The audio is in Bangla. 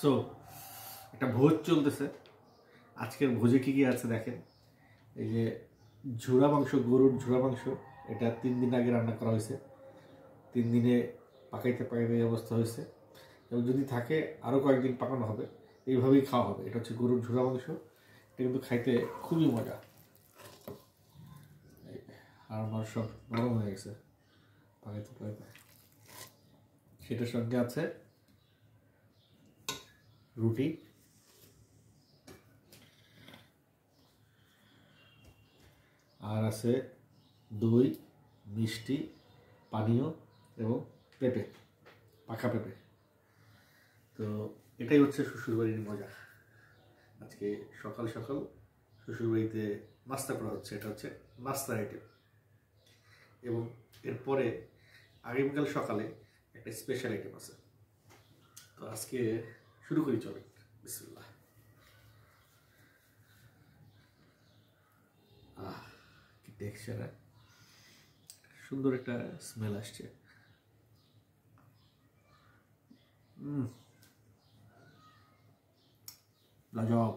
সো একটা ভোজ চলতেছে। আজকের ভোজে কি কি আছে দেখেন। এই যে ঝুড়া মাংস, গরুর ঝুড়া মাংস, এটা 3 দিন আগে রান্না করা হয়েছে। 3 দিনে পাকাইতে পাকাইতে এই অবস্থা হয়েছে, এবং যদি থাকে আরও কয়েকদিন পাকানো হবে, এইভাবেই খাওয়া হবে। এটা হচ্ছে গরুর ঝুড়া মাংস। এটা কিন্তু খাইতে খুবই মজা। আর আমার সব নরম হয়ে গেছে পাকাইতে পাকাইতে। সেটার সঙ্গে আছে রুটি, আর আছে দই, মিষ্টি, পানীয় এবং পেঁপে, পাকা পেঁপে। তো এটাই হচ্ছে শ্বশুরবাড়ির মজা। আজকে সকাল সকাল শ্বশুরবাড়িতে নাস্তা করা হচ্ছে। এটা হচ্ছে নাস্তার আইটেম। এবং এরপরে আগামীকাল সকালে একটা স্পেশাল আইটেম আছে। তো আজকে শুরু করি, চলেন। বিসমিল্লাহ। কি টেক্সচার, সুন্দর একটা স্মেল আসছে। লাজবাব।